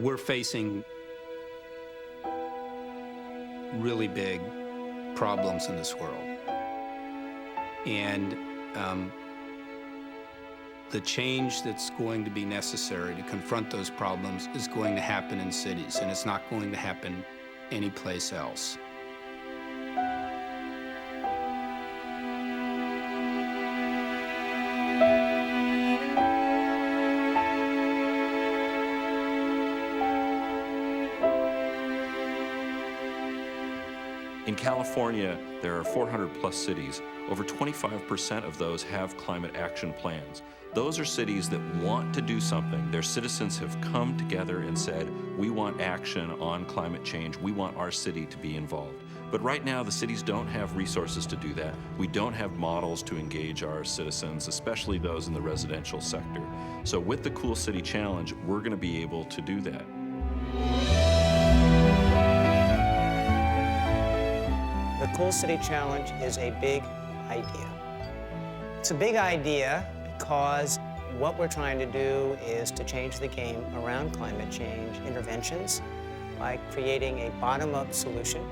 We're facing really big problems in this world. And the change that's going to be necessary to confront those problems is going to happen in cities, and it's not going to happen anyplace else. In California, there are 400 plus cities. Over 25% of those have climate action plans. Those are cities that want to do something. Their citizens have come together and said, we want action on climate change. We want our city to be involved. But right now, the cities don't have resources to do that. We don't have models to engage our citizens, especially those in the residential sector. So with the Cool City Challenge, we're going to be able to do that. The Cool City Challenge is a big idea. It's a big idea because what we're trying to do is to change the game around climate change interventions by creating a bottom-up solution,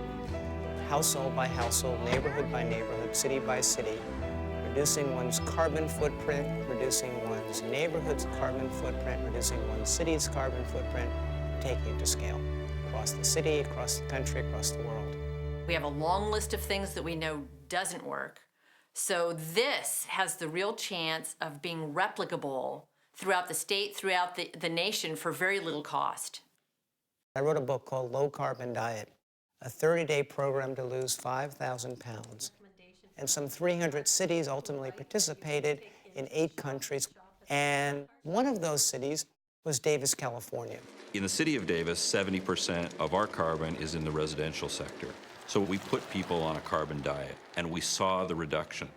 household by household, neighborhood by neighborhood, city by city, reducing one's carbon footprint, reducing one's neighborhood's carbon footprint, reducing one's city's carbon footprint, taking it to scale across the city, across the country, across the world. We have a long list of things that we know doesn't work. So this has the real chance of being replicable throughout the state, throughout the nation for very little cost. I wrote a book called Low Carbon Diet, a 30-day program to lose 5,000 pounds. And some 300 cities ultimately participated in 8 countries. And one of those cities was Davis, California. In the city of Davis, 70% of our carbon is in the residential sector. So we put people on a carbon diet, and we saw the reduction.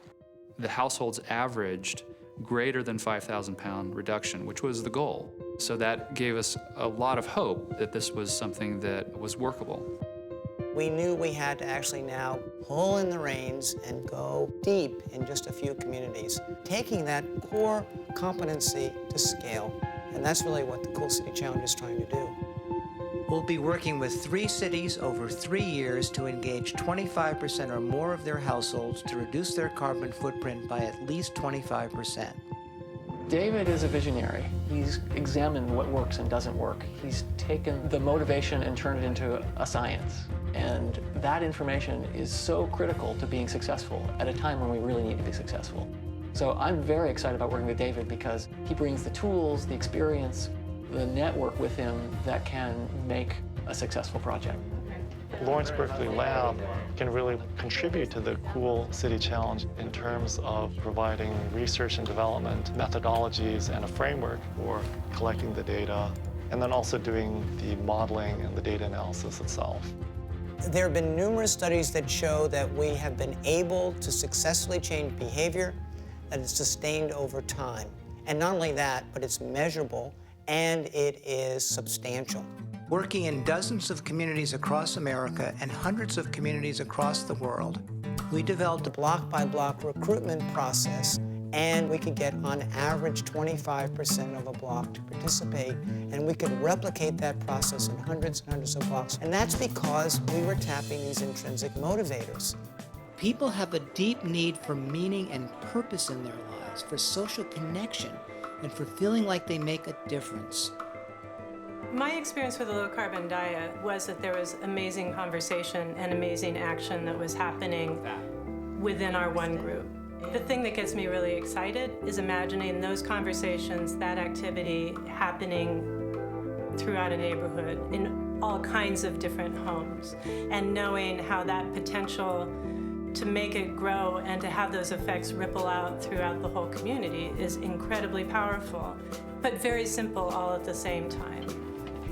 The households averaged greater than 5,000 pound reduction, which was the goal. So that gave us a lot of hope that this was something that was workable. We knew we had to actually now pull in the reins and go deep in just a few communities, taking that core competency to scale. And that's really what the Cool City Challenge is trying to do. We'll be working with 3 cities over 3 years to engage 25% or more of their households to reduce their carbon footprint by at least 25%. David is a visionary. He's examined what works and doesn't work. He's taken the motivation and turned it into a science. And that information is so critical to being successful at a time when we really need to be successful. So I'm very excited about working with David because he brings the tools, the experience, the network with him that can make a successful project. Lawrence Berkeley Lab can really contribute to the Cool City Challenge in terms of providing research and development methodologies and a framework for collecting the data, and then also doing the modeling and the data analysis itself. There have been numerous studies that show that we have been able to successfully change behavior that is sustained over time. And not only that, but it's measurable and it is substantial. Working in dozens of communities across America and hundreds of communities across the world, we developed a block-by-block recruitment process, and we could get on average 25% of a block to participate, and we could replicate that process in hundreds and hundreds of blocks. And that's because we were tapping these intrinsic motivators. people have a deep need for meaning and purpose in their lives, for social connection, and for feeling like they make a difference. My experience with the low-carbon diet was that there was amazing conversation and amazing action that was happening within our one group. The thing that gets me really excited is imagining those conversations, that activity happening throughout a neighborhood in all kinds of different homes, and knowing how that potential to make it grow and to have those effects ripple out throughout the whole community is incredibly powerful, but very simple all at the same time.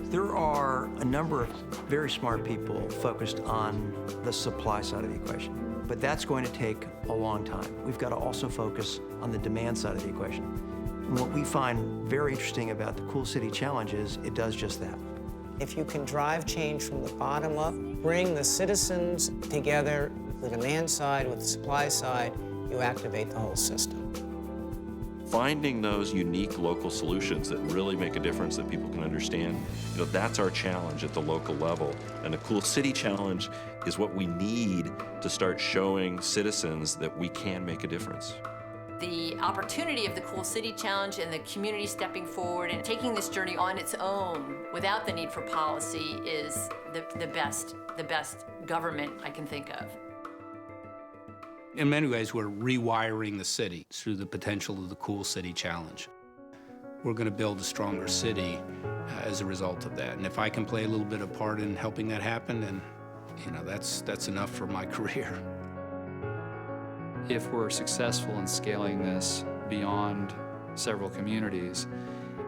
There are a number of very smart people focused on the supply side of the equation, but that's going to take a long time. We've got to also focus on the demand side of the equation. And what we find very interesting about the Cool City Challenge is it does just that. If you can drive change from the bottom up, bring the citizens together, the demand side with the supply side, you activate the whole system. finding those unique local solutions that really make a difference that people can understand, that's our challenge at the local level. And the Cool City Challenge is what we need to start showing citizens that we can make a difference. The opportunity of the Cool City Challenge and the community stepping forward and taking this journey on its own without the need for policy is the best government I can think of. In many ways, we're rewiring the city through the potential of the Cool City Challenge. We're going to build a stronger city as a result of that. And if I can play a little bit of part in helping that happen, then that's enough for my career. If we're successful in scaling this beyond several communities,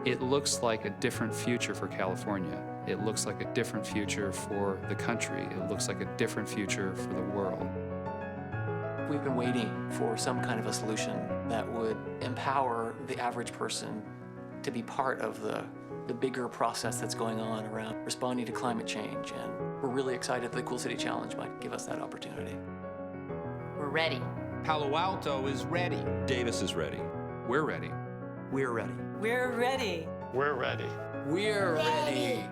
it looks like a different future for California. It looks like a different future for the country. It looks like a different future for the world. We've been waiting for some kind of a solution that would empower the average person to be part of the bigger process that's going on around responding to climate change. And we're really excited that the Cool City Challenge might give us that opportunity. We're ready. Palo Alto is ready. Davis is ready. We're ready. We're ready. We're ready. We're ready. We're ready.